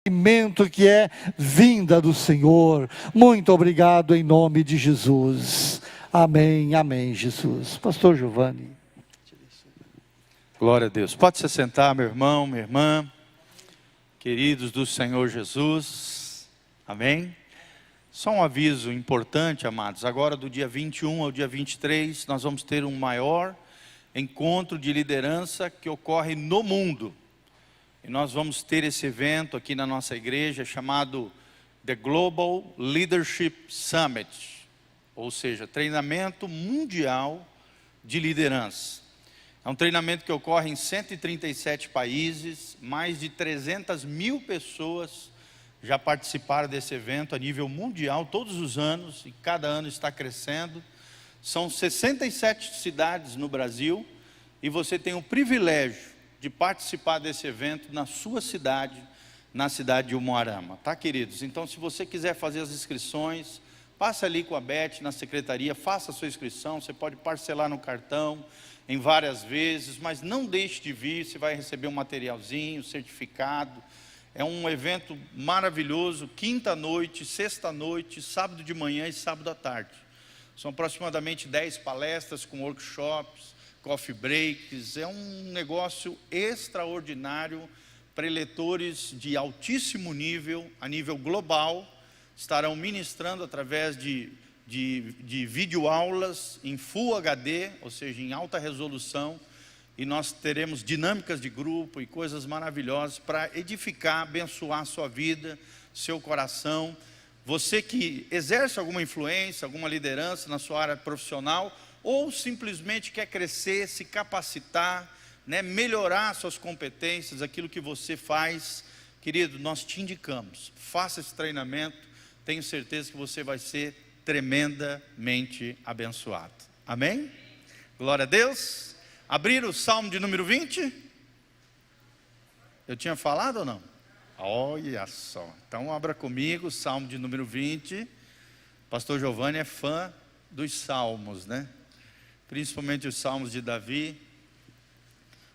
alimento que é vinda do Senhor. Muito obrigado em nome de Jesus. Amém, amém, Jesus. Pastor Giovanni. Glória a Deus. Pode se sentar, meu irmão, minha irmã, queridos do Senhor Jesus. Amém. Só um aviso importante, amados. Agora do dia 21 ao dia 23, nós vamos ter um maior encontro de liderança que ocorre no mundo. E nós vamos ter esse evento aqui na nossa igreja chamado The Global Leadership Summit, ou seja, treinamento mundial de liderança. É um treinamento que ocorre em 137 países, mais de 300 mil pessoas já participaram desse evento a nível mundial todos os anos, e cada ano está crescendo. São 67 cidades no Brasil, e você tem o privilégio de participar desse evento na sua cidade, na cidade de Umuarama, tá, queridos? Então, se você quiser fazer as inscrições, passa ali com a Beth na secretaria, faça a sua inscrição. Você pode parcelar no cartão em várias vezes, mas não deixe de vir. Você vai receber um materialzinho, certificado. É um evento maravilhoso, quinta noite, sexta noite, sábado de manhã e sábado à tarde. São aproximadamente 10 palestras com workshops, coffee breaks. É um negócio extraordinário. Preletores de altíssimo nível, a nível global, estarão ministrando através de videoaulas em Full HD, ou seja, em alta resolução. E nós teremos dinâmicas de grupo e coisas maravilhosas para edificar, abençoar a sua vida, seu coração. Você que exerce alguma influência, alguma liderança na sua área profissional, ou simplesmente quer crescer, se capacitar, né, melhorar suas competências, aquilo que você faz, querido, nós te indicamos, faça esse treinamento, tenho certeza que você vai ser tremendamente abençoado. Amém? Glória a Deus. Abrir o Salmo de número 20? Eu tinha falado ou não? Olha só, então abra comigo o Salmo de número 20. Pastor Giovanni é fã dos Salmos, né? Principalmente os Salmos de Davi.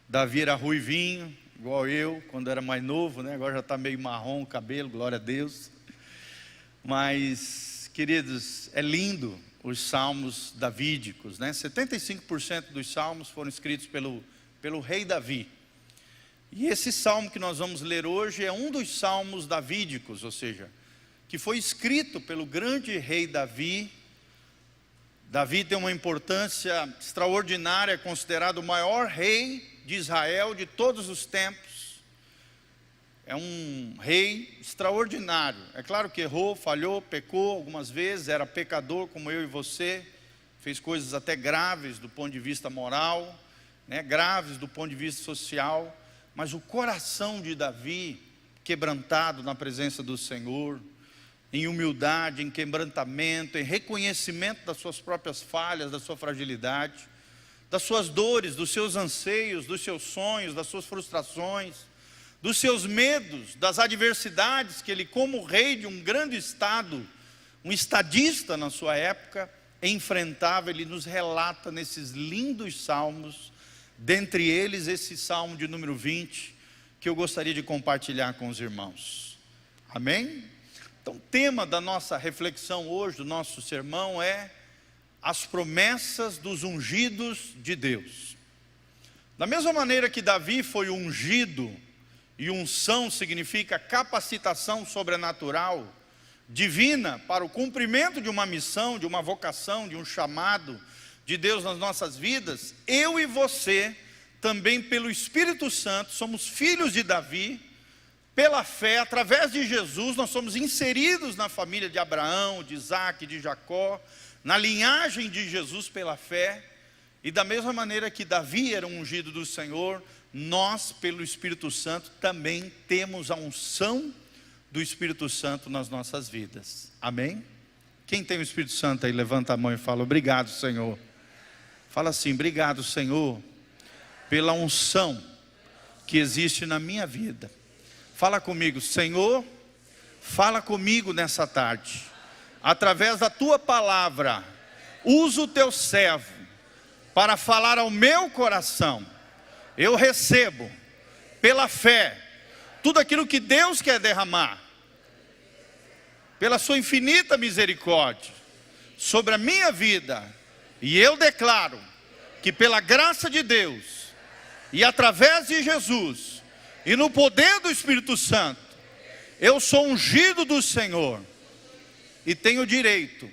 Davi era ruivinho, igual eu, quando era mais novo, né? Agora já está meio marrom o cabelo, glória a Deus. Mas, queridos, é lindo os salmos davídicos, né? 75% dos salmos foram escritos pelo rei Davi. E esse salmo que nós vamos ler hoje é um dos salmos davídicos, ou seja, que foi escrito pelo grande rei Davi. Davi tem uma importância extraordinária, é considerado o maior rei de Israel de todos os tempos. É um rei extraordinário. É claro que errou, falhou, pecou algumas vezes, era pecador como eu e você, fez coisas até graves do ponto de vista moral, né, graves do ponto de vista social, mas o coração de Davi, quebrantado na presença do Senhor, em humildade, em quebrantamento, em reconhecimento das suas próprias falhas, da sua fragilidade, das suas dores, dos seus anseios, dos seus sonhos, das suas frustrações, dos seus medos, das adversidades que ele, como rei de um grande estado, um estadista na sua época, enfrentava. Ele nos relata nesses lindos salmos, dentre eles esse salmo de número 20, que eu gostaria de compartilhar com os irmãos. Amém? Então, o tema da nossa reflexão hoje, do nosso sermão, é as promessas dos ungidos de Deus. Da mesma maneira que Davi foi ungido, e unção significa capacitação sobrenatural, divina, para o cumprimento de uma missão, de uma vocação, de um chamado de Deus nas nossas vidas, eu e você, também pelo Espírito Santo, somos filhos de Davi. Pela fé, através de Jesus, nós somos inseridos na família de Abraão, de Isaac, de Jacó, na linhagem de Jesus pela fé. E da mesma maneira que Davi era um ungido do Senhor, nós, pelo Espírito Santo, também temos a unção do Espírito Santo nas nossas vidas. Amém? Quem tem o Espírito Santo aí, levanta a mão e fala: obrigado, Senhor. Fala assim: obrigado, Senhor, pela unção que existe na minha vida. Fala comigo: Senhor, fala comigo nessa tarde, através da Tua palavra, usa o Teu servo para falar ao meu coração. Eu recebo, pela fé, tudo aquilo que Deus quer derramar, pela sua infinita misericórdia, sobre a minha vida. E eu declaro que pela graça de Deus, e através de Jesus, e no poder do Espírito Santo, eu sou ungido do Senhor, e tenho direito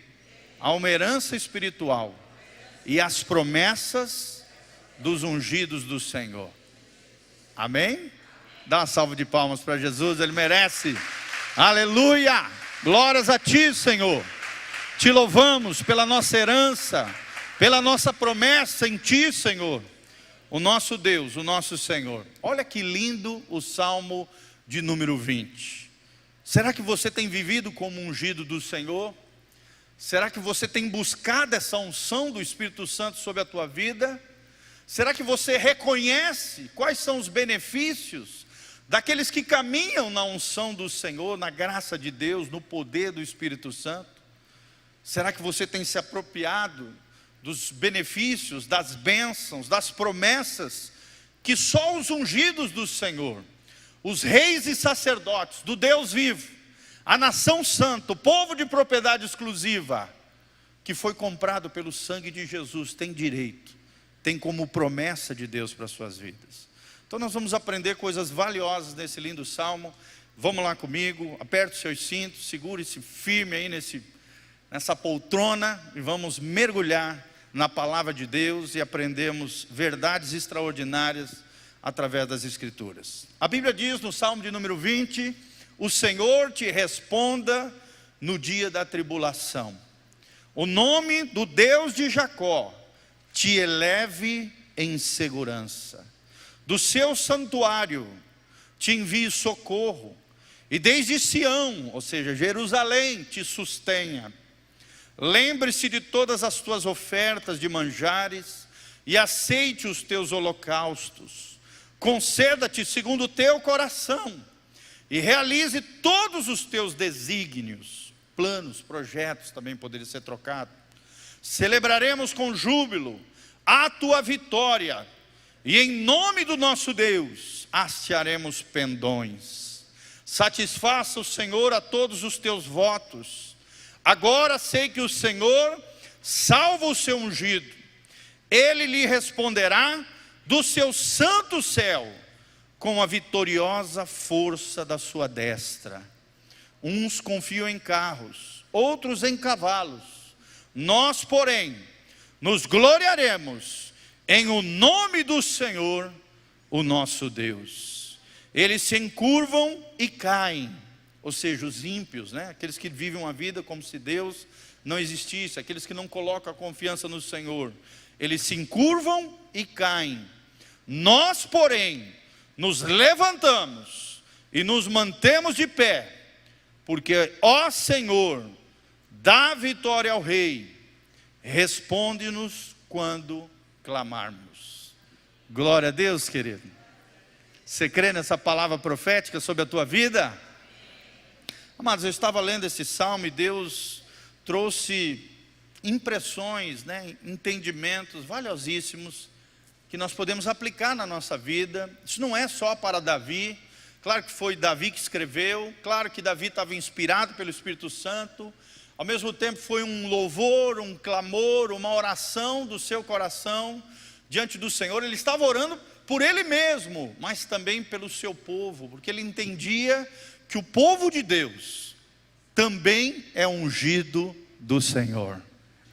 a uma herança espiritual, e às promessas dos ungidos do Senhor. Amém? Dá uma salva de palmas para Jesus, Ele merece. Aleluia! Glórias a Ti, Senhor. Te louvamos pela nossa herança, pela nossa promessa em Ti, Senhor. O nosso Deus, o nosso Senhor. Olha que lindo o Salmo de número 20. Será que você tem vivido como ungido do Senhor? Será que você tem buscado essa unção do Espírito Santo sobre a tua vida? Será que você reconhece quais são os benefícios daqueles que caminham na unção do Senhor, na graça de Deus, no poder do Espírito Santo? Será que você tem se apropriado dos benefícios, das bênçãos, das promessas que só os ungidos do Senhor, os reis e sacerdotes do Deus vivo, a nação santa, o povo de propriedade exclusiva, que foi comprado pelo sangue de Jesus, tem direito, tem como promessa de Deus para as suas vidas? Então nós vamos aprender coisas valiosas nesse lindo salmo. Vamos lá comigo, aperte os seus cintos, segure-se firme aí nessa poltrona e vamos mergulhar na palavra de Deus e aprendemos verdades extraordinárias através das Escrituras. A Bíblia diz no Salmo de número 20: o Senhor te responda no dia da tribulação. O nome do Deus de Jacó te eleve em segurança. Do seu santuário te envie socorro, e desde Sião, ou seja, Jerusalém, te sustenha. Lembre-se de todas as tuas ofertas de manjares, e aceite os teus holocaustos. Conceda-te segundo o teu coração, e realize todos os teus desígnios, planos, projetos, também poderia ser trocado. Celebraremos com júbilo a tua vitória, e em nome do nosso Deus hastearemos pendões. Satisfaça o Senhor a todos os teus votos. Agora sei que o Senhor salva o seu ungido. Ele lhe responderá do seu santo céu, com a vitoriosa força da sua destra. Uns confiam em carros, outros em cavalos. Nós, porém, nos gloriaremos em o nome do Senhor, o nosso Deus. Eles se encurvam e caem, ou seja, os ímpios, aqueles que vivem uma vida como se Deus não existisse, aqueles que não colocam a confiança no Senhor, eles se encurvam e caem. Nós, porém, nos levantamos e nos mantemos de pé, porque, ó Senhor, dá vitória ao Rei, responde-nos quando clamarmos. Glória a Deus, querido. Você crê nessa palavra profética sobre a tua vida? Amados, eu estava lendo esse salmo e Deus trouxe impressões, entendimentos valiosíssimos que nós podemos aplicar na nossa vida. Isso não é só para Davi. Claro que foi Davi que escreveu, claro que Davi estava inspirado pelo Espírito Santo. Ao mesmo tempo foi um louvor, um clamor, uma oração do seu coração diante do Senhor. Ele estava orando por ele mesmo, mas também pelo seu povo, porque ele entendia que o povo de Deus também é ungido do Senhor.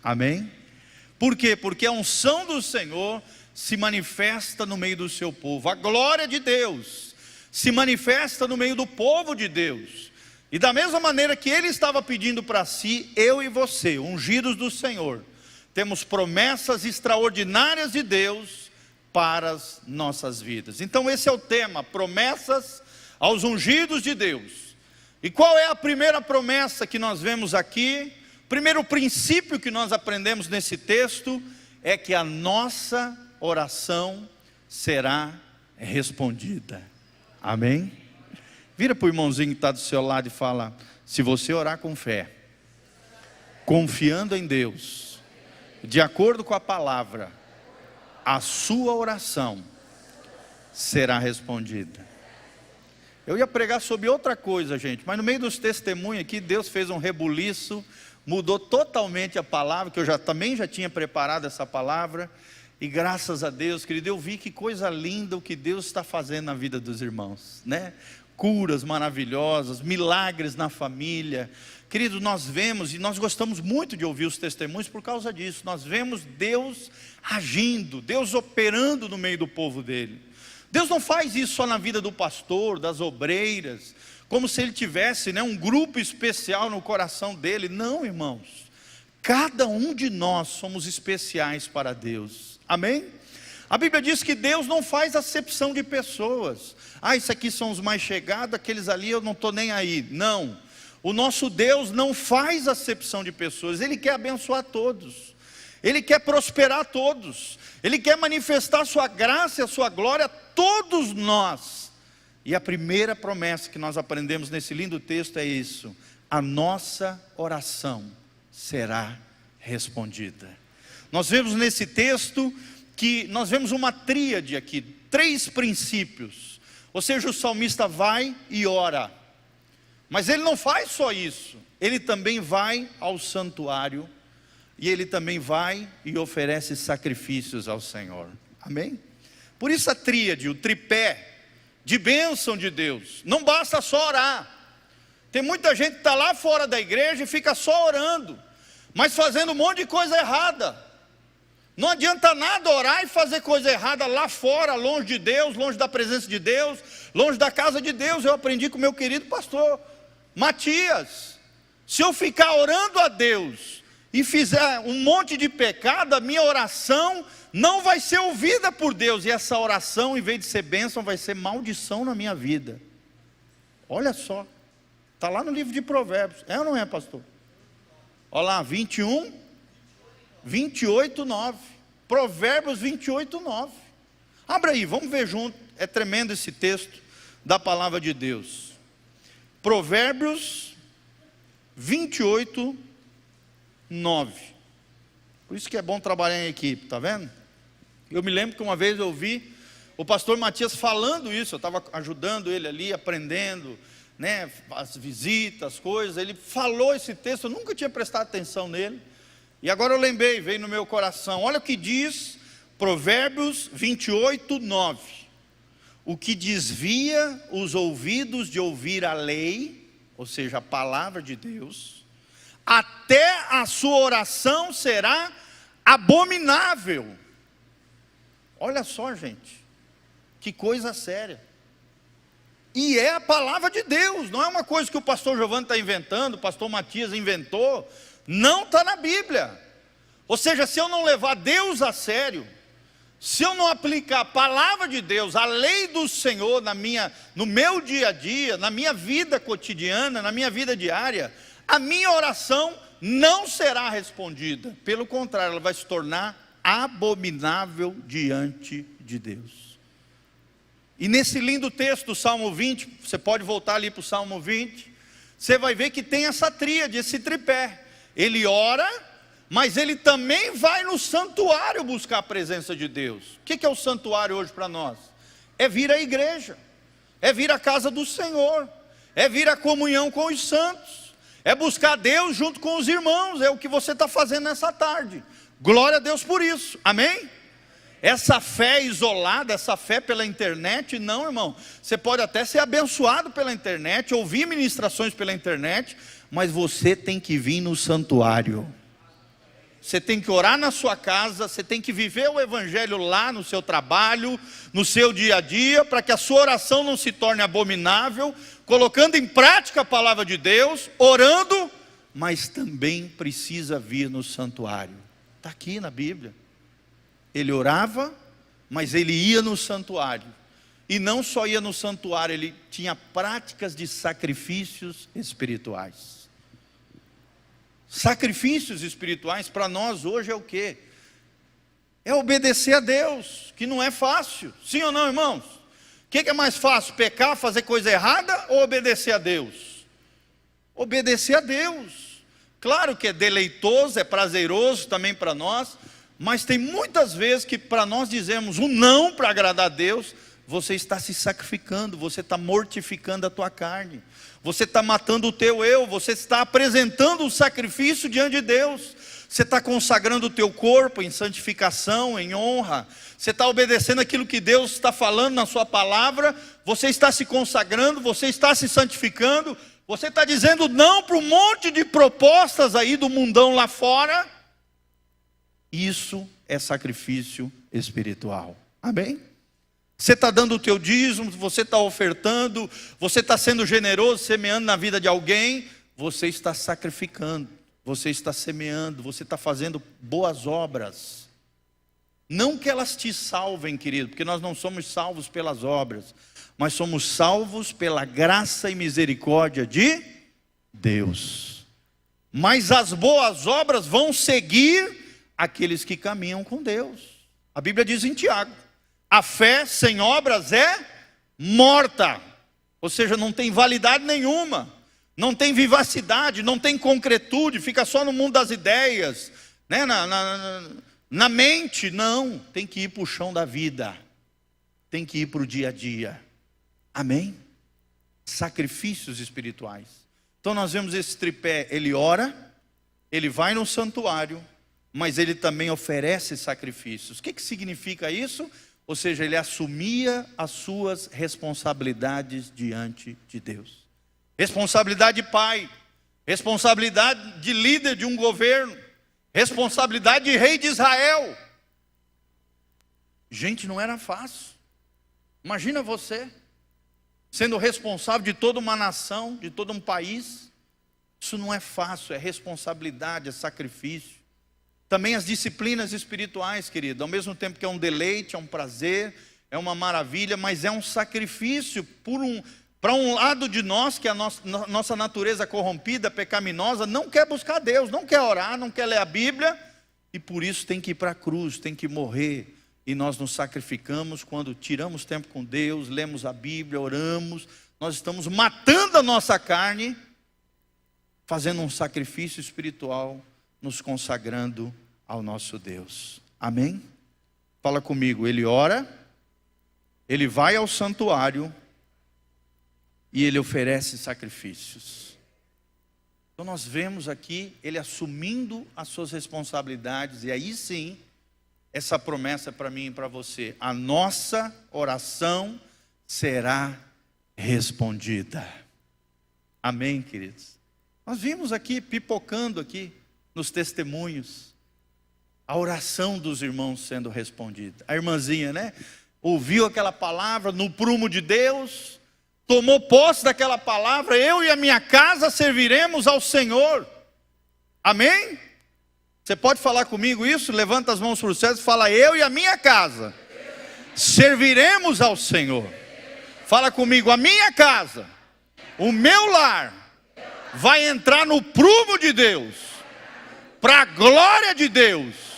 Amém? Por quê? Porque a unção do Senhor se manifesta no meio do seu povo. A glória de Deus se manifesta no meio do povo de Deus. E da mesma maneira que ele estava pedindo para si, eu e você, ungidos do Senhor, temos promessas extraordinárias de Deus para as nossas vidas. Então esse é o tema, promessas aos ungidos de Deus. E qual é a primeira promessa que nós vemos aqui? Primeiro princípio que nós aprendemos nesse texto é que a nossa oração será respondida. Amém? Vira para o irmãozinho que está do seu lado e fala: se você orar com fé, confiando em Deus, de acordo com a palavra, a sua oração será respondida. Eu ia pregar sobre outra coisa, gente, mas no meio dos testemunhos aqui, Deus fez um rebuliço, mudou totalmente a palavra, que eu também já tinha preparado essa palavra, e graças a Deus, querido, eu vi que coisa linda o que Deus está fazendo na vida dos irmãos, né? Curas maravilhosas, milagres na família. Querido, nós vemos, e nós gostamos muito de ouvir os testemunhos por causa disso, nós vemos Deus agindo, Deus operando no meio do povo dele. Deus não faz isso só na vida do pastor, das obreiras, como se ele tivesse, né, um grupo especial no coração dele. Não, irmãos, cada um de nós somos especiais para Deus, amém? A Bíblia diz que Deus não faz acepção de pessoas. Isso aqui são os mais chegados, aqueles ali eu não estou nem aí. Não, o nosso Deus não faz acepção de pessoas, Ele quer abençoar todos, Ele quer prosperar todos, Ele quer manifestar a sua graça e a sua glória a todos nós. E a primeira promessa que nós aprendemos nesse lindo texto é isso: a nossa oração será respondida. Nós vemos nesse texto que nós vemos uma tríade aqui, 3 princípios. Ou seja, o salmista vai e ora, mas ele não faz só isso, ele também vai ao santuário, e ele também vai e oferece sacrifícios ao Senhor, amém? Por isso a tríade, o tripé de bênção de Deus. Não basta só orar. Tem muita gente que está lá fora da igreja e fica só orando, mas fazendo um monte de coisa errada. Não adianta nada orar e fazer coisa errada lá fora, longe de Deus, longe da presença de Deus, longe da casa de Deus. Eu aprendi com o meu querido pastor Matias: se eu ficar orando a Deus e fizer um monte de pecado, a minha oração não vai ser ouvida por Deus, e essa oração, em vez de ser bênção, vai ser maldição na minha vida. Olha só, está lá no livro de Provérbios, é ou não é, pastor? Olha lá, 28, 9, Provérbios 28, 9, abra aí, vamos ver junto, é tremendo esse texto da palavra de Deus. Provérbios 28, 9, por isso que é bom trabalhar em equipe, está vendo? Eu me lembro que uma vez eu ouvi o pastor Matias falando isso, eu estava ajudando ele ali, aprendendo, né, as visitas, as coisas, ele falou esse texto, eu nunca tinha prestado atenção nele, e agora eu lembrei, veio no meu coração. Olha o que diz Provérbios 28, 9, o que desvia os ouvidos de ouvir a lei, ou seja, a palavra de Deus, até a sua oração será abominável. Olha só, gente, que coisa séria. E é a palavra de Deus, não é uma coisa que o pastor Giovanni está inventando, o pastor Matias inventou, não está na Bíblia. Ou seja, se eu não levar Deus a sério, se eu não aplicar a palavra de Deus, a lei do Senhor no meu dia a dia, na minha vida cotidiana, na minha vida diária, a minha oração não será respondida. Pelo contrário, ela vai se tornar abominável diante de Deus. E nesse lindo texto, Salmo 20, você pode voltar ali para o Salmo 20, você vai ver que tem essa tríade, esse tripé. Ele ora, mas ele também vai no santuário buscar a presença de Deus. O que é o santuário hoje para nós? É vir à igreja, é vir à casa do Senhor, é vir à comunhão com os santos, é buscar Deus junto com os irmãos. É o que você está fazendo nessa tarde. Glória a Deus por isso, amém? Essa fé isolada, essa fé pela internet, não, irmão. Você pode até ser abençoado pela internet, ouvir ministrações pela internet, mas você tem que vir no santuário. Você tem que orar na sua casa, você tem que viver o evangelho lá no seu trabalho, no seu dia a dia, para que a sua oração não se torne abominável, colocando em prática a palavra de Deus, orando, mas também precisa vir no santuário. Está aqui na Bíblia. Ele orava, mas ele ia no santuário. E não só ia no santuário, ele tinha práticas de sacrifícios espirituais. Sacrifícios espirituais para nós hoje é o quê? É obedecer a Deus, que não é fácil. Sim ou não, irmãos? O que é mais fácil? Pecar, fazer coisa errada ou obedecer a Deus? Obedecer a Deus. Claro que é deleitoso, é prazeroso também para nós, mas tem muitas vezes que para nós dizemos um não para agradar a Deus, você está se sacrificando, você está mortificando a tua carne, você está matando o teu eu, você está apresentando um sacrifício diante de Deus, você está consagrando o teu corpo em santificação, em honra, você está obedecendo aquilo que Deus está falando na sua palavra, você está se consagrando, você está se santificando, você está dizendo não para um monte de propostas aí do mundão lá fora. Isso é sacrifício espiritual, amém? Você está dando o teu dízimo, você está ofertando, você está sendo generoso, semeando na vida de alguém, você está sacrificando, você está semeando, você está fazendo boas obras. Não que elas te salvem, querido, porque nós não somos salvos pelas obras, mas somos salvos pela graça e misericórdia de Deus. Mas as boas obras vão seguir aqueles que caminham com Deus. A Bíblia diz em Tiago: a fé sem obras é morta, ou seja, não tem validade nenhuma, não tem vivacidade, não tem concretude, fica só no mundo das ideias, né? Na mente. Não, tem que ir para o chão da vida, tem que ir para o dia a dia, amém? Sacrifícios espirituais. Então nós vemos esse tripé: ele ora, ele vai no santuário, mas ele também oferece sacrifícios. O que significa isso? Ou seja, ele assumia as suas responsabilidades diante de Deus. Responsabilidade de pai, responsabilidade de líder de um governo, responsabilidade de rei de Israel. Gente, não era fácil. Imagina você sendo responsável de toda uma nação, de todo um país. Isso não é fácil, é responsabilidade, é sacrifício. Também as disciplinas espirituais, querido, ao mesmo tempo que é um deleite, é um prazer, é uma maravilha, mas é um sacrifício para um lado de nós, que a nossa natureza corrompida, pecaminosa, não quer buscar Deus, não quer orar, não quer ler a Bíblia, e por isso tem que ir para a cruz, tem que morrer. E nós nos sacrificamos quando tiramos tempo com Deus, lemos a Bíblia, oramos, nós estamos matando a nossa carne, fazendo um sacrifício espiritual, nos consagrando ao nosso Deus, amém? Fala comigo: ele ora, ele vai ao santuário e ele oferece sacrifícios. Então nós vemos aqui ele assumindo as suas responsabilidades, e aí sim, essa promessa para mim e para você: a nossa oração será respondida, amém, queridos? Nós vimos aqui, pipocando aqui, nos testemunhos, a oração dos irmãos sendo respondida. A irmãzinha, né? Ouviu aquela palavra no prumo de Deus, tomou posse daquela palavra: eu e a minha casa serviremos ao Senhor. Amém? Você pode falar comigo isso? Levanta as mãos para o céu e fala: eu e a minha casa serviremos ao Senhor. Fala comigo: a minha casa, o meu lar, vai entrar no prumo de Deus, para a glória de Deus.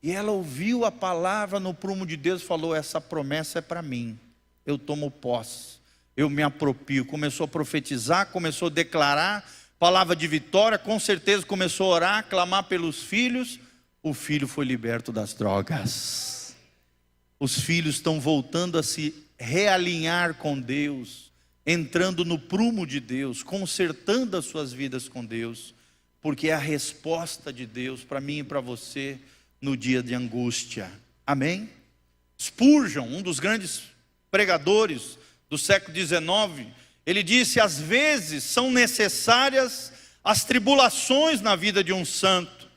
E ela ouviu a palavra no prumo de Deus e falou: essa promessa é para mim, eu tomo posse, eu me aproprio. Começou a profetizar, começou a declarar palavra de vitória, com certeza começou a orar, clamar pelos filhos. O filho foi liberto das drogas. Os filhos estão voltando a se realinhar com Deus, entrando no prumo de Deus, consertando as suas vidas com Deus, porque é a resposta de Deus para mim e para você no dia de angústia, amém? Spurgeon, um dos grandes pregadores do século XIX, ele disse: às vezes são necessárias as tribulações na vida de um santo,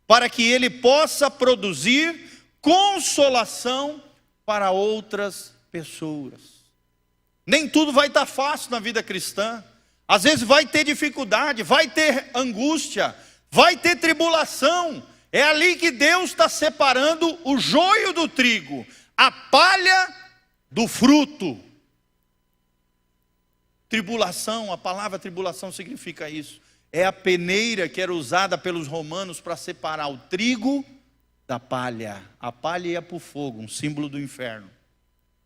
para que ele possa produzir consolação para outras pessoas. Nem tudo vai estar fácil na vida cristã. Às vezes vai ter dificuldade, vai ter angústia, vai ter tribulação. É ali que Deus está separando o joio do trigo, a palha do fruto. Tribulação, a palavra tribulação significa isso. É a peneira que era usada pelos romanos para separar o trigo da palha. A palha ia para o fogo, um símbolo do inferno.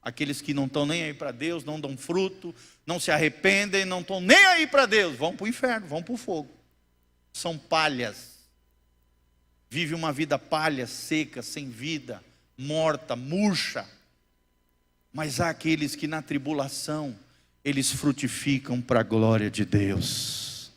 Aqueles que não estão nem aí para Deus, não dão fruto, não se arrependem, não estão nem aí para Deus, vão para o inferno, vão para o fogo. São palhas. Vive uma vida palha, seca, sem vida, morta, murcha. Mas há aqueles que na tribulação, eles frutificam para a glória de Deus.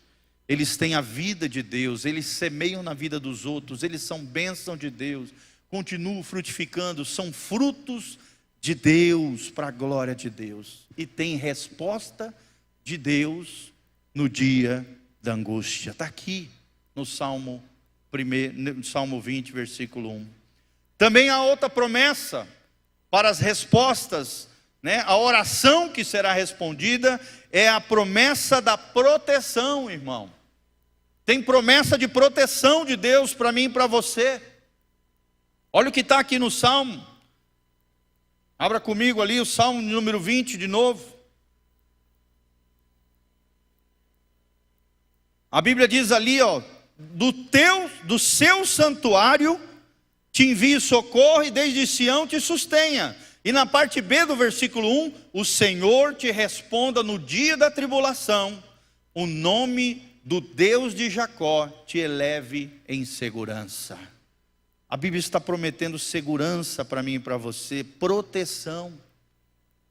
Eles têm a vida de Deus, eles semeiam na vida dos outros, eles são bênção de Deus, continuam frutificando, são frutos de Deus para a glória de Deus. E tem resposta de Deus no dia da angústia. Está aqui no Salmo 20, versículo 1. Também há outra promessa para as respostas, né? A oração que será respondida é a promessa da proteção, irmão. Tem promessa de proteção de Deus para mim e para você. Olha o que está aqui no Salmo. Abra comigo ali o Salmo número 20 de novo. A Bíblia diz ali, ó, do seu santuário te envie socorro e desde Sião te sustenha. E na parte B do versículo 1, o Senhor te responda no dia da tribulação, o nome do Deus de Jacó te eleve em segurança. A Bíblia está prometendo segurança para mim e para você, proteção.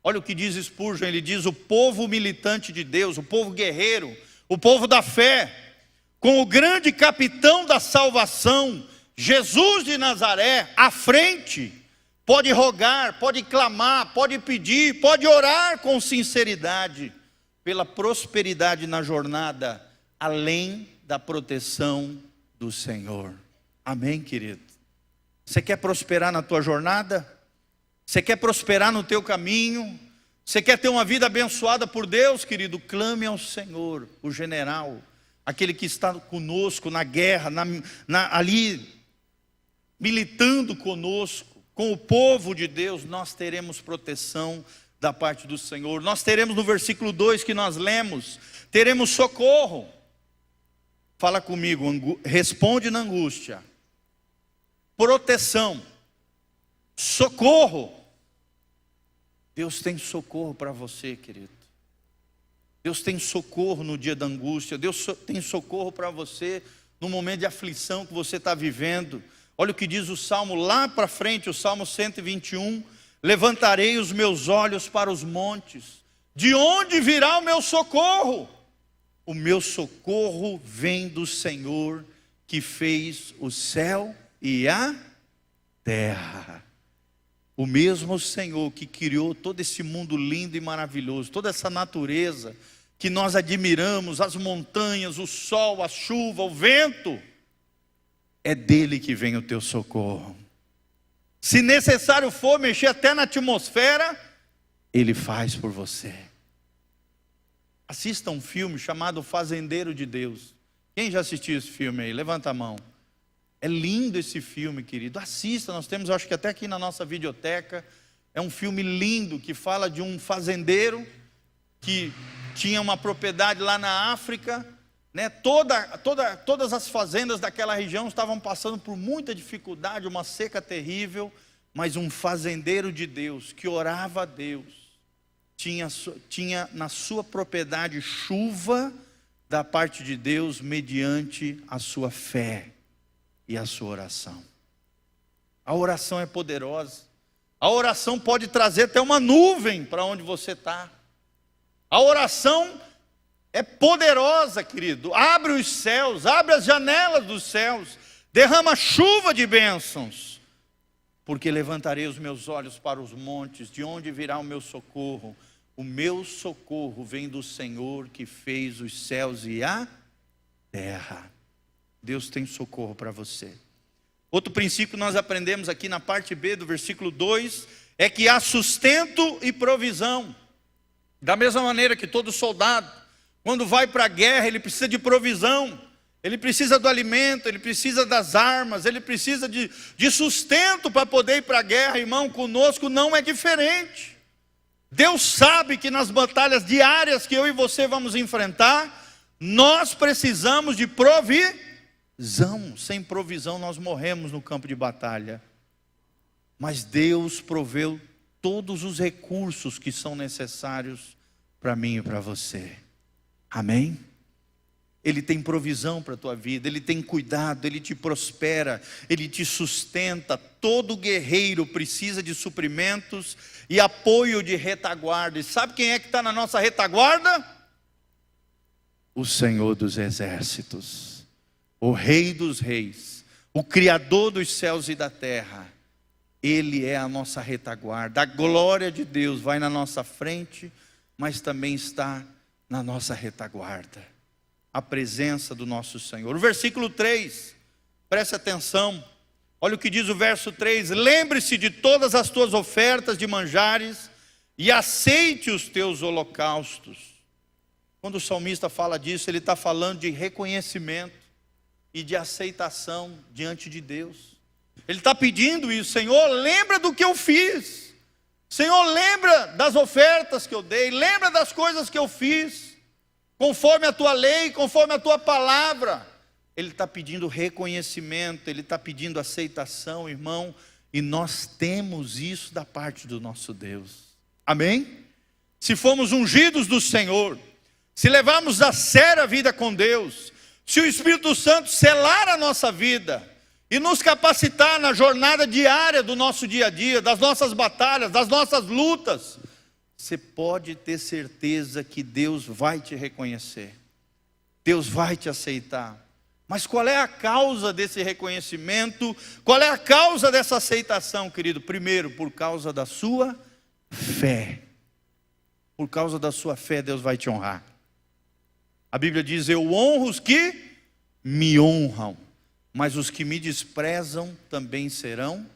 Olha o que diz Spurgeon, ele diz: o povo militante de Deus, o povo guerreiro, o povo da fé, com o grande capitão da salvação, Jesus de Nazaré, à frente, pode rogar, pode clamar, pode pedir, pode orar com sinceridade, pela prosperidade na jornada, além da proteção do Senhor. Amém, querido? Você quer prosperar na tua jornada? Você quer prosperar no teu caminho? Você quer ter uma vida abençoada por Deus, querido? Clame ao Senhor, o general, aquele que está conosco na guerra, ali militando conosco, com o povo de Deus. Nós teremos proteção da parte do Senhor. Nós teremos no versículo 2 que nós lemos, teremos socorro. Fala comigo, responde na angústia, proteção, socorro. Deus tem socorro para você, querido. Deus tem socorro no dia da angústia. Deus tem socorro para você no momento de aflição que você está vivendo. Olha o que diz o Salmo lá para frente, o Salmo 121. Levantarei os meus olhos para os montes. De onde virá o meu socorro? O meu socorro vem do Senhor, que fez o céu e a terra. O mesmo Senhor que criou todo esse mundo lindo e maravilhoso, toda essa natureza que nós admiramos, as montanhas, o sol, a chuva, o vento, é dele que vem o teu socorro. Se necessário for mexer até na atmosfera, ele faz por você. Assista um filme chamado Fazendeiro de Deus. Quem já assistiu esse filme aí? Levanta a mão. É lindo esse filme, querido. Assista, nós temos, acho que até aqui na nossa videoteca. É um filme lindo que fala de um fazendeiro que tinha uma propriedade lá na África, né? Todas as fazendas daquela região estavam passando por muita dificuldade, uma seca terrível, mas um fazendeiro de Deus, que orava a Deus, tinha na sua propriedade chuva da parte de Deus, mediante a sua fé e a sua oração. A oração é poderosa. A oração pode trazer até uma nuvem para onde você está. A oração é poderosa, querido. Abre os céus, abre as janelas dos céus, derrama chuva de bênçãos. Porque levantarei os meus olhos para os montes, de onde virá o meu socorro? O meu socorro vem do Senhor que fez os céus e a terra. Deus tem socorro para você. Outro princípio que nós aprendemos aqui na parte B do versículo 2 é que há sustento e provisão. Da mesma maneira que todo soldado, quando vai para a guerra, ele precisa de provisão, ele precisa do alimento, ele precisa das armas, ele precisa de sustento para poder ir para a guerra. Irmão, conosco não é diferente. Deus sabe que nas batalhas diárias que eu e você vamos enfrentar, nós precisamos de provisão. Sem provisão nós morremos no campo de batalha. Mas Deus proveu todos os recursos que são necessários para mim e para você. Amém? Ele tem provisão para a tua vida, Ele tem cuidado, Ele te prospera, Ele te sustenta. Todo guerreiro precisa de suprimentos e apoio de retaguarda. E sabe quem é que está na nossa retaguarda? O Senhor dos exércitos, o Rei dos reis, o Criador dos céus e da terra. Ele é a nossa retaguarda. A glória de Deus vai na nossa frente, mas também está na nossa retaguarda. A presença do nosso Senhor. O versículo 3, preste atenção. Olha o que diz o verso 3: lembre-se de todas as tuas ofertas de manjares e aceite os teus holocaustos. Quando o salmista fala disso, ele está falando de reconhecimento e de aceitação diante de Deus. Ele está pedindo isso: Senhor, lembra do que eu fiz. Senhor, lembra das ofertas que eu dei, lembra das coisas que eu fiz, conforme a tua lei, conforme a tua palavra. Ele está pedindo reconhecimento, ele está pedindo aceitação, irmão, e nós temos isso da parte do nosso Deus. Amém? Se formos ungidos do Senhor, se levarmos a sério a vida com Deus, se o Espírito Santo selar a nossa vida e nos capacitar na jornada diária do nosso dia a dia, das nossas batalhas, das nossas lutas, você pode ter certeza que Deus vai te reconhecer, Deus vai te aceitar. Mas qual é a causa desse reconhecimento? Qual é a causa dessa aceitação, querido? Primeiro, por causa da sua fé. Por causa da sua fé, Deus vai te honrar. A Bíblia diz: eu honro os que me honram, mas os que me desprezam também serão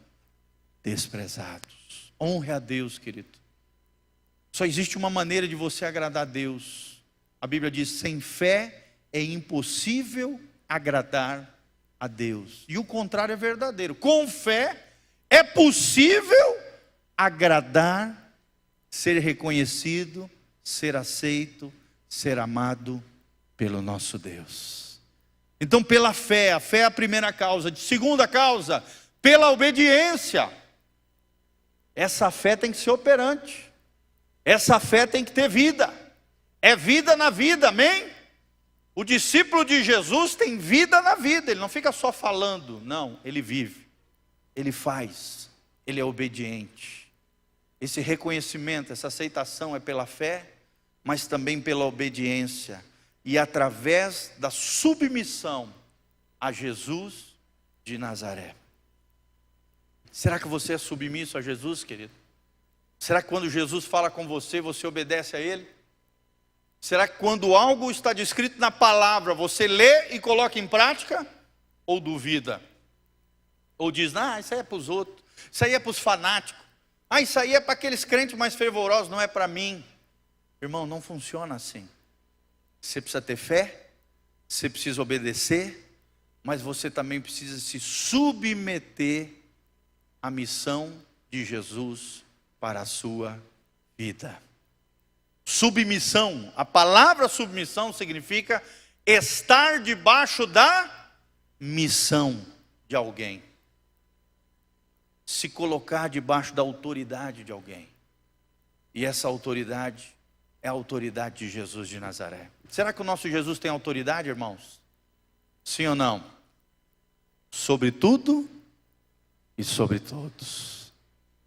desprezados. Honre a Deus, querido. Só existe uma maneira de você agradar a Deus. A Bíblia diz: sem fé é impossível agradar a Deus. E o contrário é verdadeiro. Com fé é possível agradar, ser reconhecido, ser aceito, ser amado pelo nosso Deus. Então, pela fé, a fé é a primeira causa. Segunda causa, pela obediência. Essa fé tem que ser operante. Essa fé tem que ter vida. É vida na vida, amém? O discípulo de Jesus tem vida na vida. Ele não fica só falando, não, ele vive, ele faz, ele é obediente. Esse reconhecimento, essa aceitação é pela fé, mas também pela obediência. E através da submissão a Jesus de Nazaré. Será que você é submisso a Jesus, querido? Será que quando Jesus fala com você, você obedece a Ele? Será que quando algo está descrito na palavra, você lê e coloca em prática? Ou duvida? Ou diz: isso aí é para os outros, isso aí é para os fanáticos, isso aí é para aqueles crentes mais fervorosos, não é para mim. Irmão, não funciona assim. Você precisa ter fé, você precisa obedecer, mas você também precisa se submeter à missão de Jesus para a sua vida. Submissão, a palavra submissão significa estar debaixo da missão de alguém. Se colocar debaixo da autoridade de alguém. E essa autoridade é a autoridade de Jesus de Nazaré. Será que o nosso Jesus tem autoridade, irmãos? Sim ou não? Sobre tudo e sobre todos.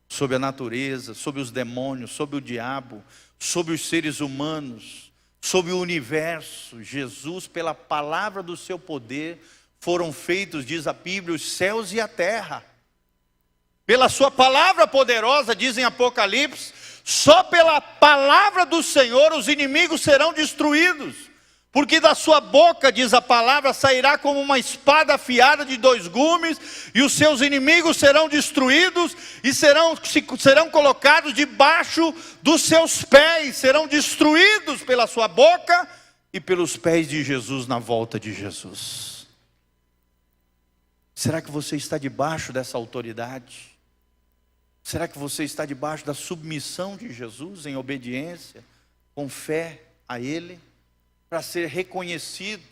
Sobre a natureza, sobre os demônios, sobre o diabo, sobre os seres humanos, sobre o universo. Jesus, pela palavra do seu poder, foram feitos, diz a Bíblia, os céus e a terra. Pela sua palavra poderosa, diz em Apocalipse, só pela palavra do Senhor os inimigos serão destruídos. Porque da sua boca, diz a palavra, sairá como uma espada afiada de 2 gumes, e os seus inimigos serão destruídos, e serão colocados debaixo dos seus pés, serão destruídos pela sua boca e pelos pés de Jesus na volta de Jesus. Será que você está debaixo dessa autoridade? Será que você está debaixo da submissão de Jesus, em obediência, com fé a Ele? Para ser reconhecido.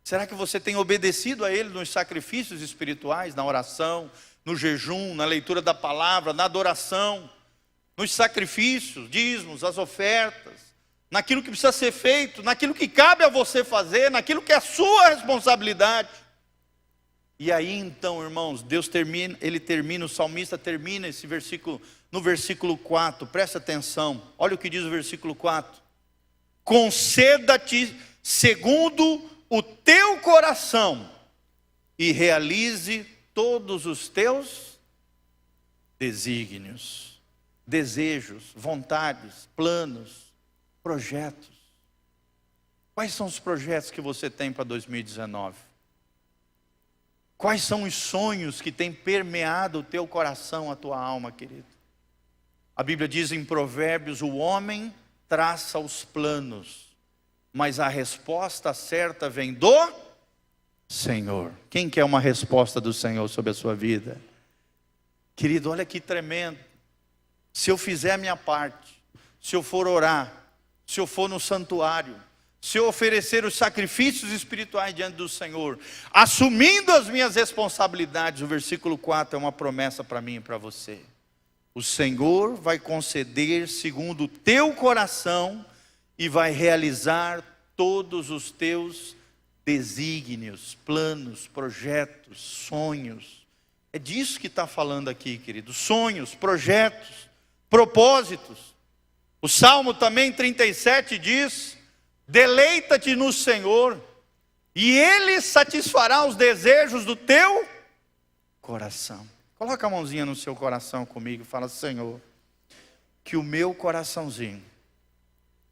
Será que você tem obedecido a Ele nos sacrifícios espirituais, na oração, no jejum, na leitura da palavra, na adoração, nos sacrifícios, dízimos, as ofertas, naquilo que precisa ser feito, naquilo que cabe a você fazer, naquilo que é sua responsabilidade. E aí então, irmãos, o salmista termina esse versículo, no versículo 4, presta atenção, olha o que diz o versículo 4. Conceda-te segundo o teu coração, e realize todos os teus desígnios, desejos, vontades, planos, projetos. Quais são os projetos que você tem para 2019? Quais são os sonhos que têm permeado o teu coração, a tua alma, querido? A Bíblia diz em Provérbios: o homem traça os planos, mas a resposta certa vem do Senhor. Quem quer uma resposta do Senhor sobre a sua vida? Querido, olha que tremendo. Se eu fizer a minha parte, se eu for orar, se eu for no santuário, se eu oferecer os sacrifícios espirituais diante do Senhor, assumindo as minhas responsabilidades, o versículo 4 é uma promessa para mim e para você. O Senhor vai conceder segundo o teu coração e vai realizar todos os teus desígnios, planos, projetos, sonhos. É disso que está falando aqui, querido. Sonhos, projetos, propósitos. O Salmo também 37 diz: deleita-te no Senhor, e Ele satisfará os desejos do teu coração. Coloca a mãozinha no seu coração comigo e fala: Senhor, que o meu coraçãozinho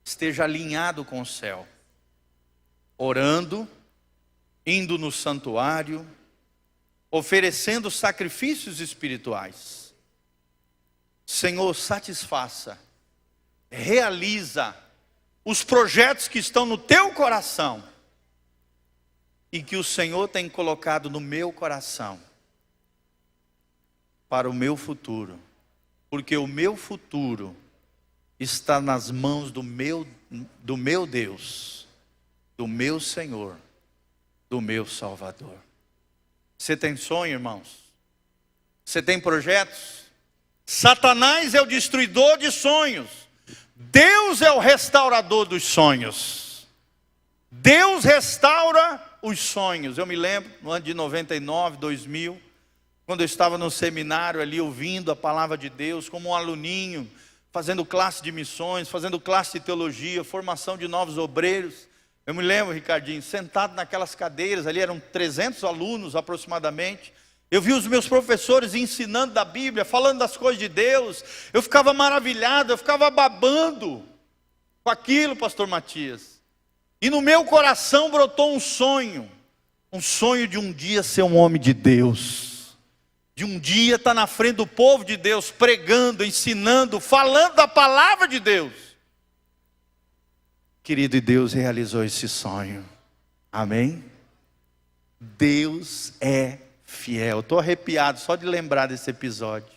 esteja alinhado com o céu, orando, indo no santuário, oferecendo sacrifícios espirituais. Senhor, satisfaça, realiza os projetos que estão no teu coração e que o Senhor tem colocado no meu coração para o meu futuro, porque o meu futuro está nas mãos do meu Deus, do meu Senhor, do meu Salvador. Você tem sonho, irmãos? Você tem projetos? Satanás é o destruidor de sonhos. Deus é o restaurador dos sonhos. Deus restaura os sonhos. Eu me lembro, no ano de 99, 2000, quando eu estava no seminário ali, ouvindo a palavra de Deus, como um aluninho, fazendo classe de missões, fazendo classe de teologia, formação de novos obreiros. Eu me lembro, Ricardinho, sentado naquelas cadeiras, ali eram 300 alunos aproximadamente. Eu vi os meus professores ensinando da Bíblia, falando das coisas de Deus. Eu ficava maravilhado, eu ficava babando com aquilo, pastor Matias. E no meu coração brotou um sonho de um dia ser um homem de Deus. De um dia estar na frente do povo de Deus, pregando, ensinando, falando da palavra de Deus. Querido, e Deus realizou esse sonho. Amém? Deus é fiel. Estou arrepiado só de lembrar desse episódio.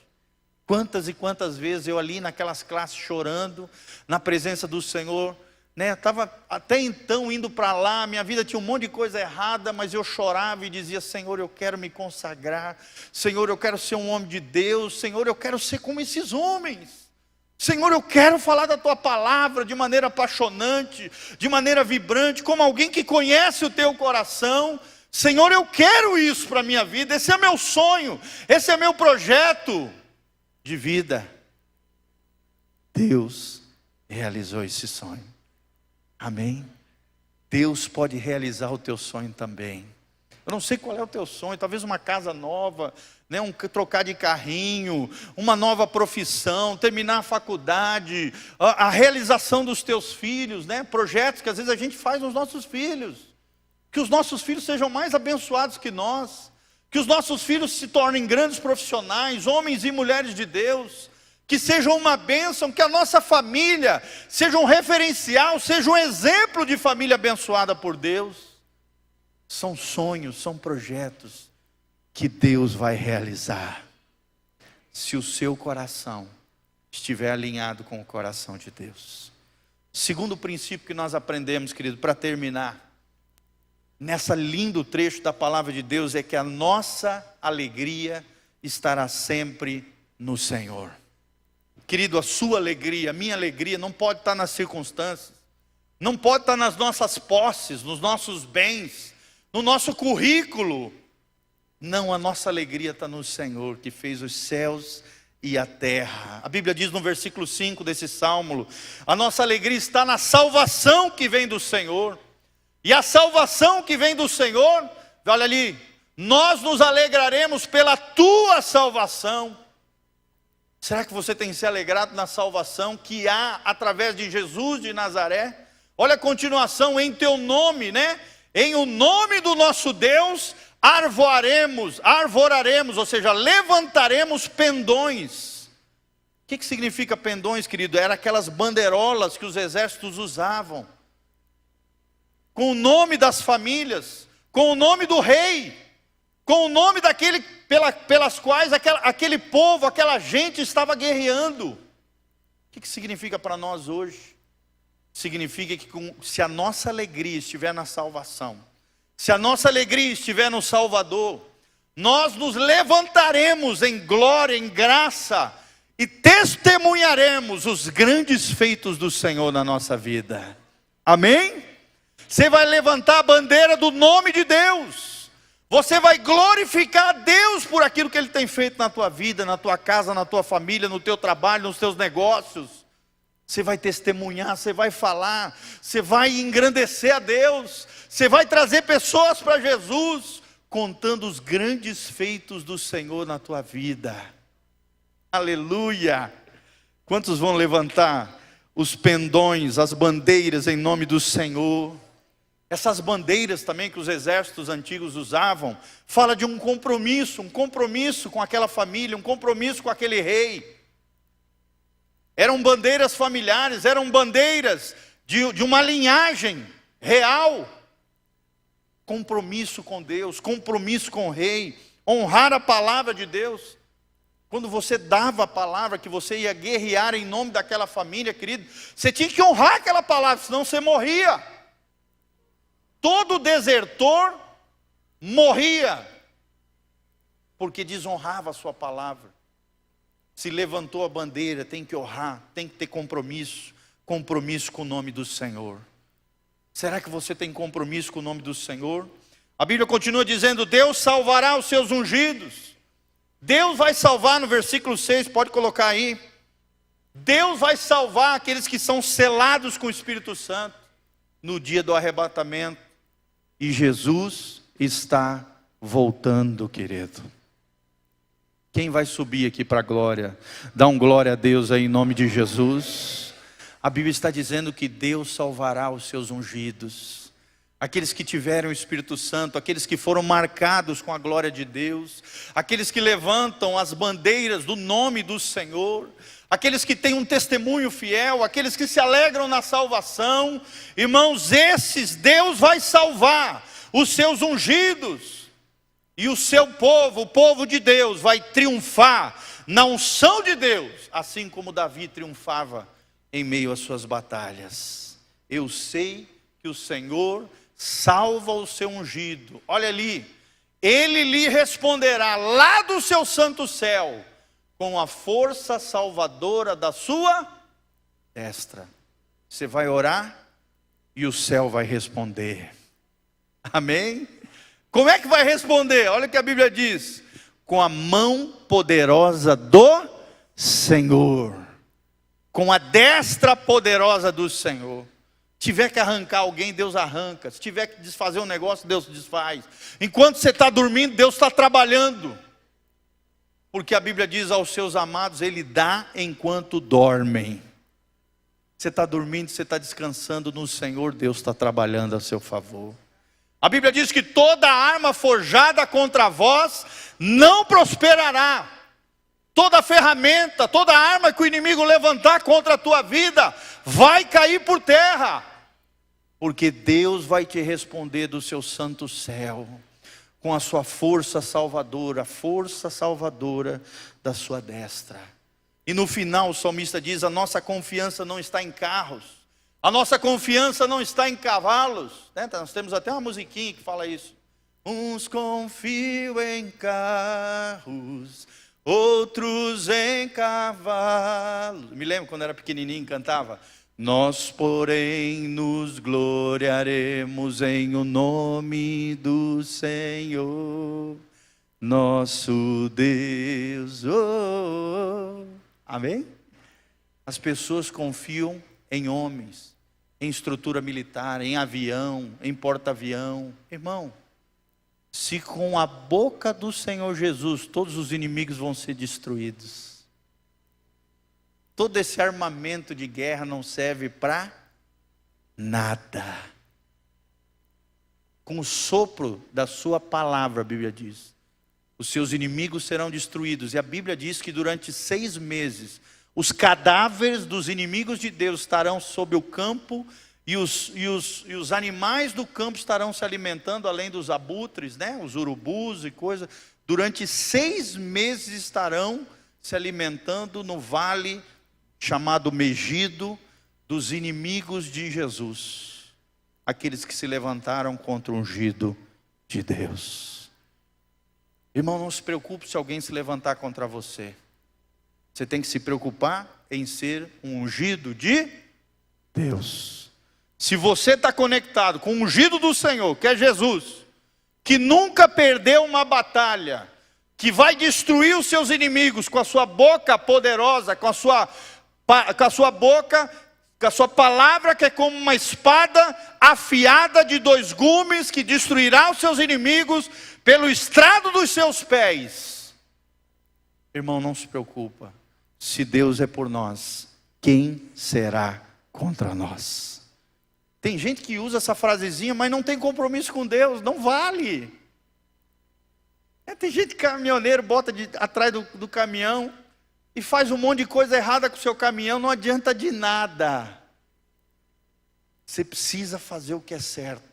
Quantas e quantas vezes eu ali naquelas classes chorando, na presença do Senhor, né? Estava até então indo para lá, minha vida tinha um monte de coisa errada, mas eu chorava e dizia: Senhor, eu quero me consagrar. Senhor, eu quero ser um homem de Deus. Senhor, eu quero ser como esses homens. Senhor, eu quero falar da Tua palavra de maneira apaixonante, de maneira vibrante, como alguém que conhece o Teu coração. Senhor, eu quero isso para a minha vida, esse é meu sonho, esse é meu projeto de vida. Deus realizou esse sonho. Amém? Deus pode realizar o teu sonho também. Eu não sei qual é o teu sonho, talvez uma casa nova, né, trocar de carrinho, uma nova profissão, terminar a faculdade, a realização dos teus filhos, né, projetos que às vezes a gente faz nos nossos filhos. Que os nossos filhos sejam mais abençoados que nós, que os nossos filhos se tornem grandes profissionais, homens e mulheres de Deus, que sejam uma bênção, que a nossa família seja um referencial, seja um exemplo de família abençoada por Deus. São sonhos, são projetos que Deus vai realizar, se o seu coração estiver alinhado com o coração de Deus. Segundo princípio que nós aprendemos, querido, para terminar, nessa lindo trecho da palavra de Deus, é que a nossa alegria estará sempre no Senhor. Querido, a sua alegria, a minha alegria não pode estar nas circunstâncias, não pode estar nas nossas posses, nos nossos bens, no nosso currículo. Não, a nossa alegria está no Senhor, que fez os céus e a terra. A Bíblia diz no versículo 5 desse salmo: a nossa alegria está na salvação que vem do Senhor. E a salvação que vem do Senhor, olha ali, nós nos alegraremos pela tua salvação. Será que você tem se alegrado na salvação que há através de Jesus de Nazaré? Olha a continuação: em teu nome, né? Em o nome do nosso Deus, arvoraremos, ou seja, levantaremos pendões. O que significa pendões, querido? Eram aquelas bandeirolas que os exércitos usavam, com o nome das famílias, com o nome do rei, com o nome daquele pelas quais aquele povo, aquela gente estava guerreando. O que significa para nós hoje? Significa que se a nossa alegria estiver na salvação, se a nossa alegria estiver no Salvador, nós nos levantaremos em glória, em graça, e testemunharemos os grandes feitos do Senhor na nossa vida. Amém? Você vai levantar a bandeira do nome de Deus. Você vai glorificar a Deus por aquilo que Ele tem feito na tua vida, na tua casa, na tua família, no teu trabalho, nos teus negócios. Você vai testemunhar, você vai falar, você vai engrandecer a Deus, você vai trazer pessoas para Jesus, contando os grandes feitos do Senhor na tua vida. Aleluia! Quantos vão levantar os pendões, as bandeiras em nome do Senhor? Essas bandeiras também que os exércitos antigos usavam, fala de um compromisso com aquela família, um compromisso com aquele rei. Eram bandeiras familiares, eram bandeiras de uma linhagem real. Compromisso com Deus, compromisso com o rei, honrar a palavra de Deus. Quando você dava a palavra que você ia guerrear em nome daquela família, querido, você tinha que honrar aquela palavra, senão você morria. Todo desertor morria, porque desonrava a sua palavra. Se levantou a bandeira, tem que honrar, tem que ter compromisso com o nome do Senhor. Será que você tem compromisso com o nome do Senhor? A Bíblia continua dizendo: Deus salvará os seus ungidos. Deus vai salvar, no versículo 6, pode colocar aí. Deus vai salvar aqueles que são selados com o Espírito Santo no dia do arrebatamento. E Jesus está voltando, querido. Quem vai subir aqui para a glória? Dá um glória a Deus aí em nome de Jesus. A Bíblia está dizendo que Deus salvará os seus ungidos, aqueles que tiveram o Espírito Santo, aqueles que foram marcados com a glória de Deus, aqueles que levantam as bandeiras do nome do Senhor, aqueles que têm um testemunho fiel, aqueles que se alegram na salvação. Irmãos, esses Deus vai salvar, os seus ungidos. E o seu povo, o povo de Deus, vai triunfar na unção de Deus, assim como Davi triunfava em meio às suas batalhas. Eu sei que o Senhor salva o seu ungido. Olha ali, Ele lhe responderá lá do seu santo céu, com a força salvadora da sua destra. Você vai orar e o céu vai responder. Amém? Como é que vai responder? Olha o que a Bíblia diz: com a mão poderosa do Senhor, com a destra poderosa do Senhor. Se tiver que arrancar alguém, Deus arranca. Se tiver que desfazer um negócio, Deus desfaz. Enquanto você está dormindo, Deus está trabalhando. Porque a Bíblia diz aos seus amados, Ele dá enquanto dormem. Você está dormindo, você está descansando no Senhor, Deus está trabalhando a seu favor. A Bíblia diz que toda arma forjada contra vós não prosperará. Toda ferramenta, toda arma que o inimigo levantar contra a tua vida, vai cair por terra. Porque Deus vai te responder do seu santo céu, com a sua força salvadora, a força salvadora da sua destra. E no final o salmista diz: a nossa confiança não está em carros, a nossa confiança não está em cavalos, né? Nós temos até uma musiquinha que fala isso. Uns confiam em carros, outros em cavalos. Me lembro quando era pequenininho, cantava: Nós, porém, nos gloriaremos em o nome do Senhor, nosso Deus. Oh. Amém? As pessoas confiam em homens, em estrutura militar, em avião, em porta-avião. Irmão, se com a boca do Senhor Jesus todos os inimigos vão ser destruídos, todo esse armamento de guerra não serve para nada. Com o sopro da sua palavra, a Bíblia diz, os seus inimigos serão destruídos. E a Bíblia diz que durante 6 meses, os cadáveres dos inimigos de Deus estarão sobre o campo, e os animais do campo estarão se alimentando, além dos abutres, né? Os urubus e coisas. Durante 6 meses estarão se alimentando no vale chamado Megido, dos inimigos de Jesus, aqueles que se levantaram contra o ungido de Deus. Irmão, não se preocupe se alguém se levantar contra você. Você tem que se preocupar em ser um ungido de Deus. Se você está conectado com o ungido do Senhor, que é Jesus, que nunca perdeu uma batalha, que vai destruir os seus inimigos com a sua boca poderosa, com a sua boca, com a sua palavra, que é como uma espada afiada de 2 gumes, que destruirá os seus inimigos pelo estrado dos seus pés. Irmão, não se preocupa. Se Deus é por nós, quem será contra nós? Tem gente que usa essa frasezinha, mas não tem compromisso com Deus. Não vale. Tem gente que caminhoneiro bota atrás do caminhão e faz um monte de coisa errada com o seu caminhão, não adianta de nada. Você precisa fazer o que é certo.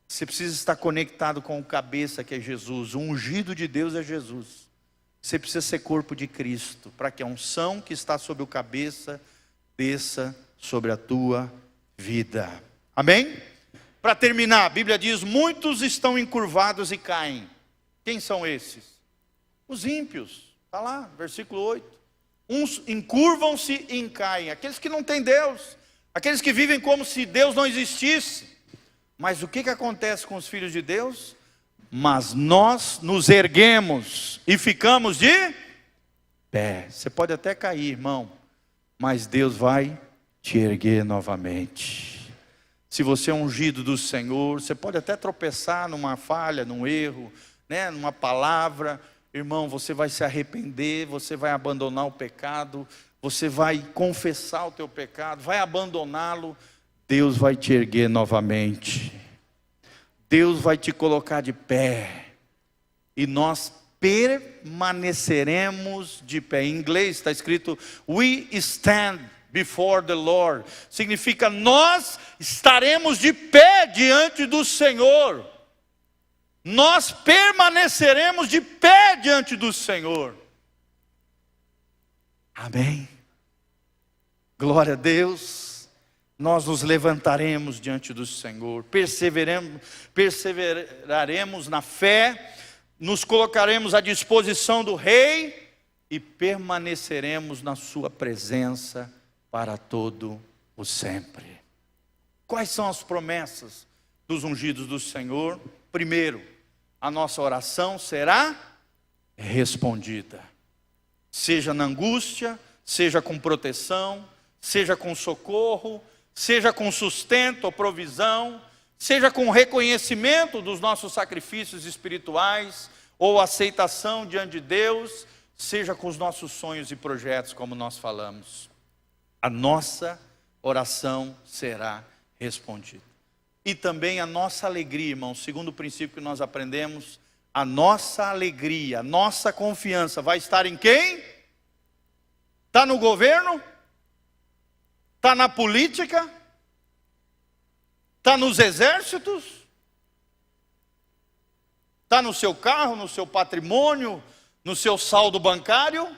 Você precisa estar conectado com o cabeça, que é Jesus. O ungido de Deus é Jesus. Você precisa ser corpo de Cristo, para que a unção que está sobre o cabeça desça sobre a tua vida. Amém? Para terminar, a Bíblia diz: muitos estão encurvados e caem. Quem são esses? Os ímpios. Está lá, versículo 8. Uns encurvam-se e caem. Aqueles que não têm Deus. Aqueles que vivem como se Deus não existisse. Mas o que acontece com os filhos de Deus? Mas nós nos erguemos e ficamos de pé. Você pode até cair, irmão, mas Deus vai te erguer novamente. Se você é ungido do Senhor, você pode até tropeçar numa falha, num erro, né, numa palavra. Irmão, você vai se arrepender, você vai abandonar o pecado, você vai confessar o teu pecado, vai abandoná-lo. Deus vai te erguer novamente. Deus vai te colocar de pé. E nós permaneceremos de pé. Em inglês está escrito: we stand before the Lord. Significa nós estaremos de pé diante do Senhor. Nós permaneceremos de pé diante do Senhor. Amém. Glória a Deus. Nós nos levantaremos diante do Senhor, perseveraremos na fé, nos colocaremos à disposição do Rei e permaneceremos na sua presença para todo o sempre. Quais são as promessas dos ungidos do Senhor? Primeiro, a nossa oração será respondida. Seja na angústia, seja com proteção, seja com socorro, seja com sustento ou provisão, seja com reconhecimento dos nossos sacrifícios espirituais, ou aceitação diante de Deus, seja com os nossos sonhos e projetos, como nós falamos. A nossa oração será respondida. E também a nossa alegria, irmão, segundo o princípio que nós aprendemos, a nossa alegria, a nossa confiança vai estar em quem? Está no governo? Está na política? Está nos exércitos? Está no seu carro, no seu patrimônio, no seu saldo bancário?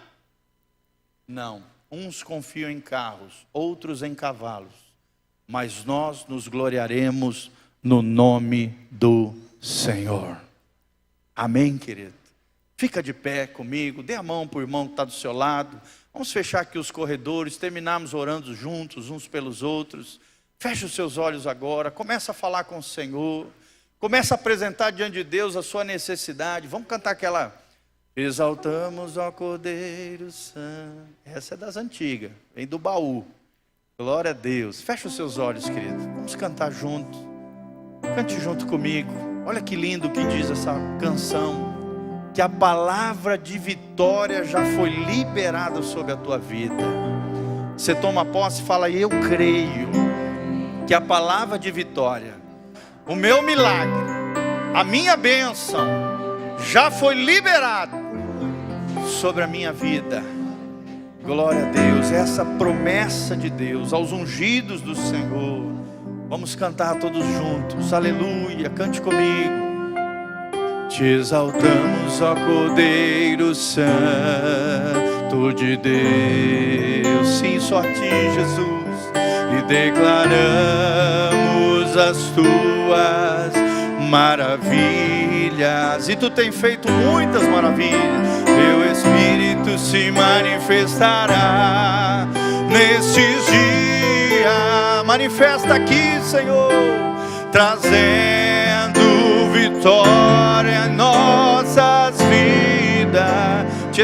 Não. Uns confiam em carros, outros em cavalos. Mas nós nos gloriaremos no nome do Senhor. Amém, querido? Fica de pé comigo, dê a mão para o irmão que está do seu lado. Vamos fechar aqui os corredores, terminarmos orando juntos, uns pelos outros. Feche os seus olhos agora, começa a falar com o Senhor. Começa a apresentar diante de Deus a sua necessidade. Vamos cantar aquela... Exaltamos ao Cordeiro Santo. Essa é das antigas, vem do baú. Glória a Deus. Feche os seus olhos, querido. Vamos cantar junto. Cante junto comigo. Olha que lindo que diz essa canção. Que a palavra de vitória já foi liberada sobre a tua vida. Você toma posse e fala: eu creio que a palavra de vitória, o meu milagre, a minha bênção já foi liberado sobre a minha vida. Glória a Deus, essa promessa de Deus aos ungidos do Senhor. Vamos cantar todos juntos, aleluia, cante comigo. Te exaltamos, ó Cordeiro Santo de Deus. Sim, só a ti, Jesus. E declaramos as tuas maravilhas. E tu tem feito muitas maravilhas. Teu Espírito se manifestará nestes dias. Manifesta aqui, Senhor, trazendo vitória em nossas vidas. Te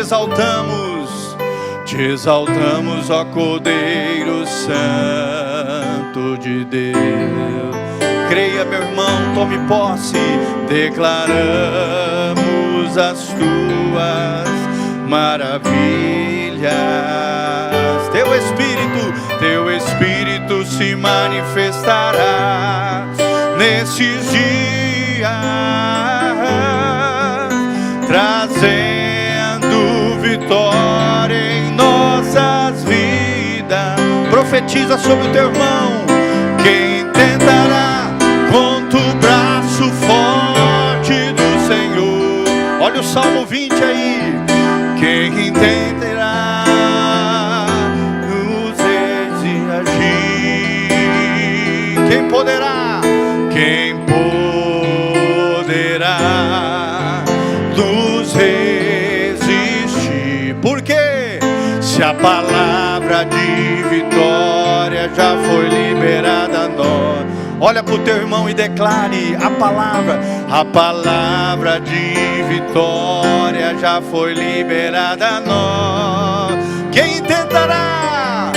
exaltamos, ó Cordeiro Santo de Deus. Creia, meu irmão, tome posse. Declaramos as tuas maravilhas. Teu Espírito se manifestará nesses dias, trazendo vitória em nossas vidas. Profetiza sobre o teu irmão. Quem tentará contra o braço forte do Senhor? Olha o Salmo 20 aí. Quem tentará nos exigir? Quem poderá? Quem poderá nos resistir? Porque se a palavra de vitória já foi liberada a nós. Olha para o teu irmão e declare a palavra de vitória já foi liberada a nós. Quem tentará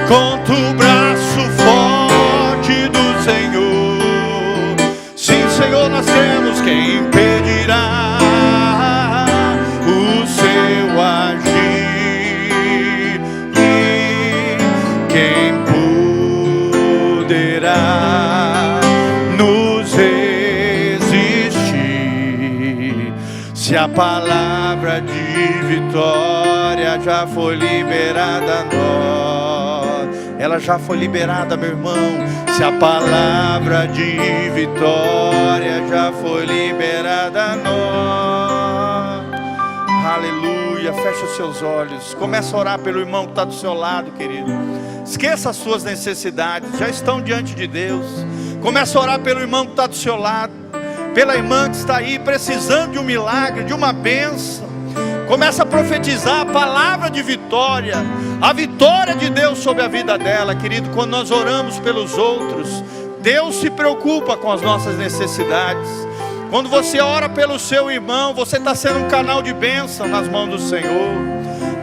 contra o braço forte do Senhor? Sim, Senhor, nós temos. Quem impedirá o seu agir? Quem poderá nos resistir? Se a palavra de vitória já foi liberada a nós. Ela já foi liberada, meu irmão. Se a palavra de vitória já foi liberada a nós. Aleluia, fecha os seus olhos. Começa a orar pelo irmão que está do seu lado, querido. Esqueça as suas necessidades, já estão diante de Deus. Começa a orar pelo irmão que está do seu lado, pela irmã que está aí precisando de um milagre, de uma bênção. Começa a profetizar a palavra de vitória, a vitória de Deus sobre a vida dela, querido. Quando nós oramos pelos outros, Deus se preocupa com as nossas necessidades. Quando você ora pelo seu irmão, você está sendo um canal de bênção nas mãos do Senhor.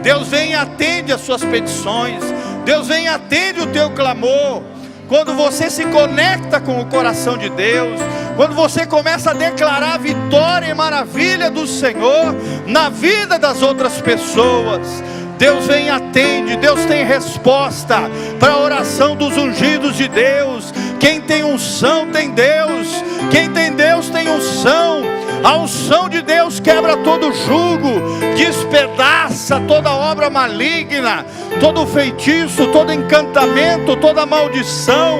Deus vem e atende as suas petições. Deus vem e atende o teu clamor. Quando você se conecta com o coração de Deus, quando você começa a declarar a vitória e maravilha do Senhor na vida das outras pessoas, Deus vem e atende. Deus tem resposta para a oração dos ungidos de Deus. Quem tem unção tem Deus. Quem tem Deus tem unção. A unção de Deus quebra todo jugo, despedaça toda obra maligna, todo feitiço, todo encantamento, toda maldição.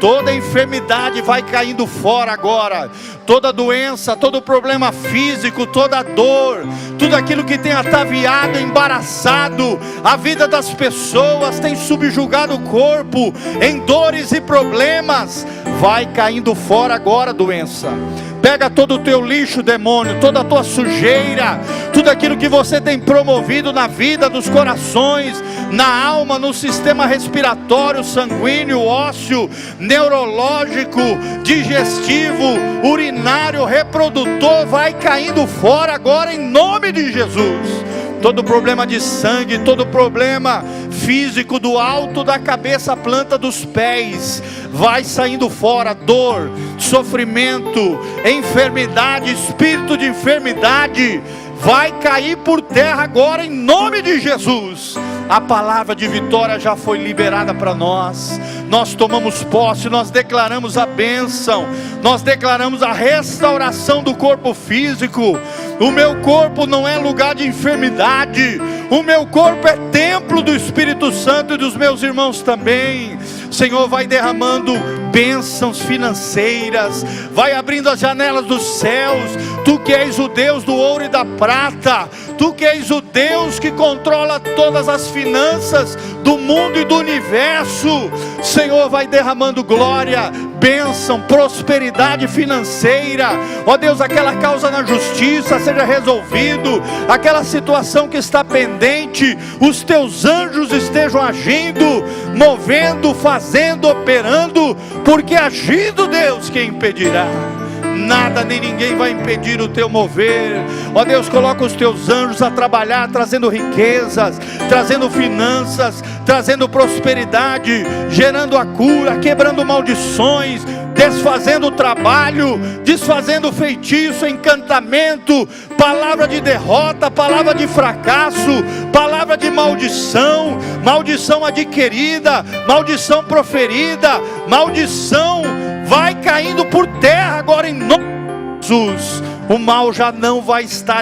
Toda enfermidade vai caindo fora agora. Toda doença, todo problema físico, toda dor, tudo aquilo que tem ataviado, embaraçado a vida das pessoas, tem subjugado o corpo em dores e problemas, vai caindo fora agora, doença. Pega todo o teu lixo, demônio, toda a tua sujeira, tudo aquilo que você tem promovido na vida, nos corações, na alma, no sistema respiratório, sanguíneo, ósseo, neurológico, digestivo, urinário, reprodutor, vai caindo fora agora em nome de Jesus. Todo problema de sangue, todo problema físico do alto da cabeça à planta dos pés, vai saindo fora. Dor, sofrimento, enfermidade, espírito de enfermidade, vai cair por terra agora em nome de Jesus. A palavra de vitória já foi liberada para nós. Nós tomamos posse, nós declaramos a bênção, nós declaramos a restauração do corpo físico. O meu corpo não é lugar de enfermidade, o meu corpo é templo do Espírito Santo e dos meus irmãos também. Senhor, vai derramando bênçãos financeiras, vai abrindo as janelas dos céus. Tu que és o Deus do ouro e da prata, Tu que és o Deus que controla todas as finanças do mundo e do universo, Senhor, vai derramando glória, bênção, prosperidade financeira. Ó Deus, aquela causa na justiça seja resolvido, aquela situação que está pendente, os teus anjos estejam agindo, movendo, fazendo, operando, porque agindo, Deus, quem impedirá? Nada nem ninguém vai impedir o teu mover. Ó Deus, coloca os teus anjos a trabalhar, trazendo riquezas, trazendo finanças, trazendo prosperidade, gerando a cura, quebrando maldições, desfazendo o trabalho, desfazendo feitiço, encantamento, palavra de derrota, palavra de fracasso, palavra de maldição, maldição adquirida, maldição proferida, maldição vai caindo por terra agora em nome de Jesus. O mal já não vai estar